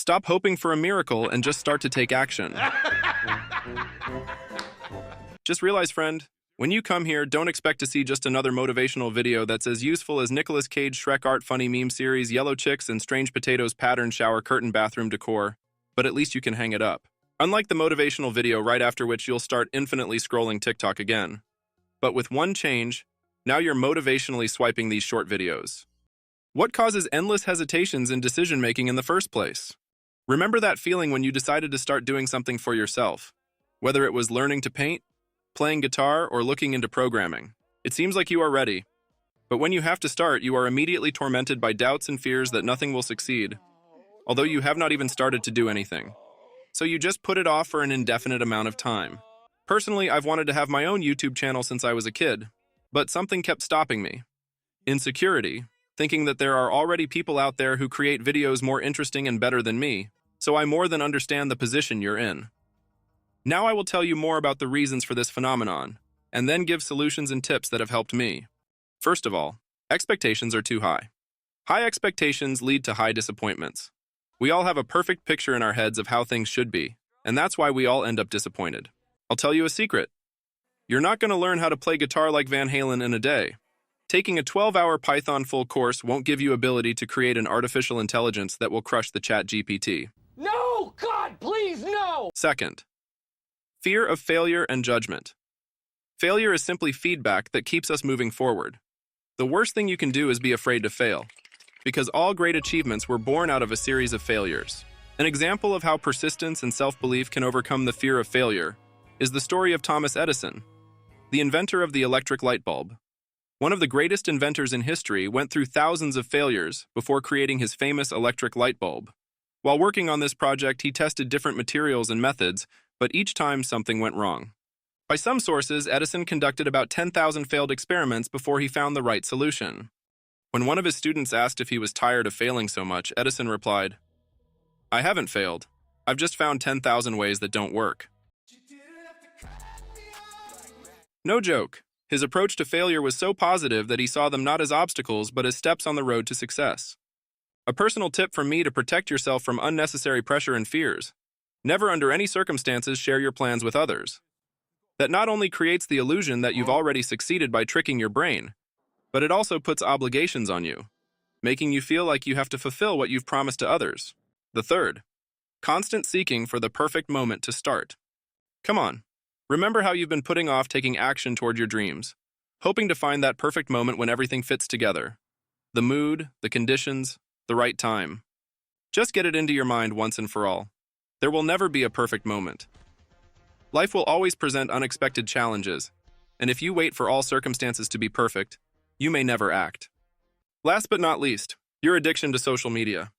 Stop hoping for a miracle and just start to take action. Just realize, friend, when you come here, don't expect to see just another motivational video that's as useful as Nicolas Cage Shrek Art Funny Meme Series, Yellow Chicks, and Strange Potatoes Pattern Shower Curtain Bathroom Decor, but at least you can hang it up. Unlike the motivational video right after which you'll start infinitely scrolling TikTok again. But with one change, now you're motivationally swiping these short videos. What causes endless hesitations in decision-making in the first place? Remember that feeling when you decided to start doing something for yourself? Whether it was learning to paint, playing guitar, or looking into programming. It seems like you are ready. But when you have to start, you are immediately tormented by doubts and fears that nothing will succeed, although you have not even started to do anything. So you just put it off for an indefinite amount of time. Personally, I've wanted to have my own YouTube channel since I was a kid, but something kept stopping me. Insecurity, thinking that there are already people out there who create videos more interesting and better than me, so I more than understand the position you're in. Now I will tell you more about the reasons for this phenomenon, and then give solutions and tips that have helped me. First of all, expectations are too high. High expectations lead to high disappointments. We all have a perfect picture in our heads of how things should be, and that's why we all end up disappointed. I'll tell you a secret. You're not going to learn how to play guitar like Van Halen in a day. Taking a 12-hour Python full course won't give you ability to create an artificial intelligence that will crush the ChatGPT. No! God, please, no! Second, fear of failure and judgment. Failure is simply feedback that keeps us moving forward. The worst thing you can do is be afraid to fail, because all great achievements were born out of a series of failures. An example of how persistence and self-belief can overcome the fear of failure is the story of Thomas Edison, the inventor of the electric light bulb. One of the greatest inventors in history went through thousands of failures before creating his famous electric light bulb. While working on this project, he tested different materials and methods, but each time something went wrong. By some sources, Edison conducted about 10,000 failed experiments before he found the right solution. When one of his students asked if he was tired of failing so much, Edison replied, "I haven't failed. I've just found 10,000 ways that don't work." No joke. His approach to failure was so positive that he saw them not as obstacles but as steps on the road to success. A personal tip from me to protect yourself from unnecessary pressure and fears: never under any circumstances share your plans with others. That not only creates the illusion that you've already succeeded by tricking your brain, but it also puts obligations on you, making you feel like you have to fulfill what you've promised to others. The third, constant seeking for the perfect moment to start. Come on, remember how you've been putting off taking action toward your dreams, hoping to find that perfect moment when everything fits together. The mood, the conditions, the right time. Just get it into your mind once and for all. There will never be a perfect moment. Life will always present unexpected challenges, and if you wait for all circumstances to be perfect, you may never act. Last but not least, your addiction to social media.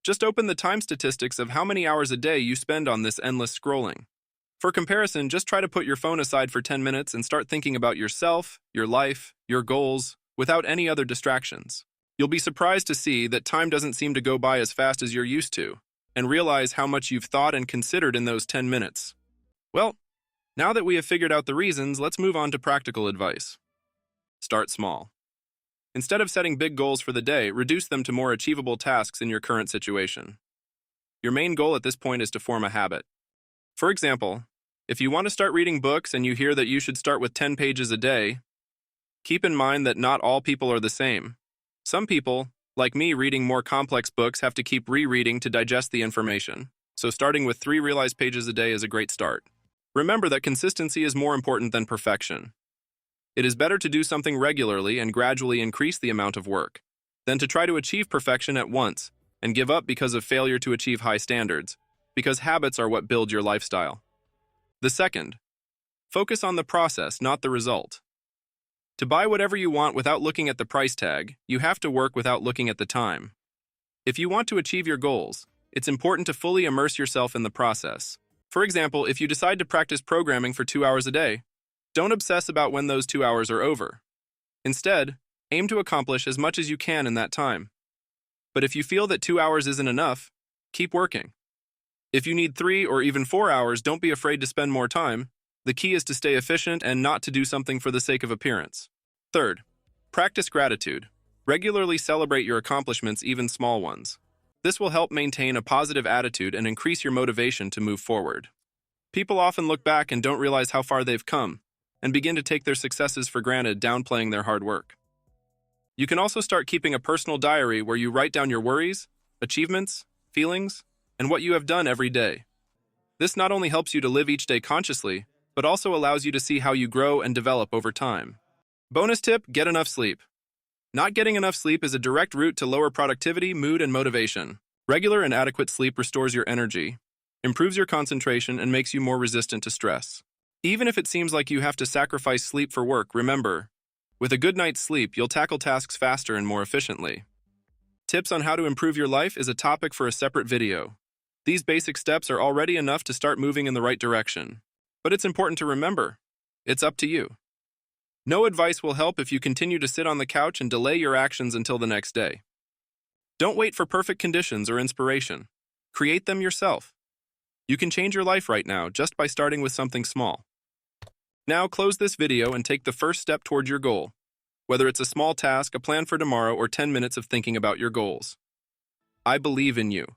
Just open the time statistics of how many hours a day you spend on this endless scrolling. For comparison, just try to put your phone aside for 10 minutes and start thinking about yourself, your life, your goals, without any other distractions. You'll be surprised to see that time doesn't seem to go by as fast as you're used to, and realize how much you've thought and considered in those 10 minutes. Well, now that we have figured out the reasons, let's move on to practical advice. Start small. Instead of setting big goals for the day, reduce them to more achievable tasks in your current situation. Your main goal at this point is to form a habit. For example, if you want to start reading books and you hear that you should start with 10 pages a day, keep in mind that not all people are the same. Some people, like me reading more complex books, have to keep rereading to digest the information, so starting with 3 realized pages a day is a great start. Remember that consistency is more important than perfection. It is better to do something regularly and gradually increase the amount of work than to try to achieve perfection at once and give up because of failure to achieve high standards, because habits are what build your lifestyle. The second, focus on the process, not the result. To buy whatever you want without looking at the price tag, you have to work without looking at the time. If you want to achieve your goals, it's important to fully immerse yourself in the process. For example, if you decide to practice programming for 2 hours a day, don't obsess about when those 2 hours are over. Instead, aim to accomplish as much as you can in that time. But if you feel that 2 hours isn't enough, keep working. If you need 3 or even 4 hours, don't be afraid to spend more time. The key is to stay efficient and not to do something for the sake of appearance. Third, practice gratitude. Regularly celebrate your accomplishments, even small ones. This will help maintain a positive attitude and increase your motivation to move forward. People often look back and don't realize how far they've come, and begin to take their successes for granted, downplaying their hard work. You can also start keeping a personal diary where you write down your worries, achievements, feelings, and what you have done every day. This not only helps you to live each day consciously, but also allows you to see how you grow and develop over time. Bonus tip: get enough sleep. Not getting enough sleep is a direct route to lower productivity, mood, and motivation. Regular and adequate sleep restores your energy, improves your concentration, and makes you more resistant to stress. Even if it seems like you have to sacrifice sleep for work, remember, with a good night's sleep, you'll tackle tasks faster and more efficiently. Tips on how to improve your life is a topic for a separate video. These basic steps are already enough to start moving in the right direction. But it's important to remember, it's up to you. No advice will help if you continue to sit on the couch and delay your actions until the next day. Don't wait for perfect conditions or inspiration. Create them yourself. You can change your life right now just by starting with something small. Now close this video and take the first step toward your goal, whether it's a small task, a plan for tomorrow, or 10 minutes of thinking about your goals. I believe in you.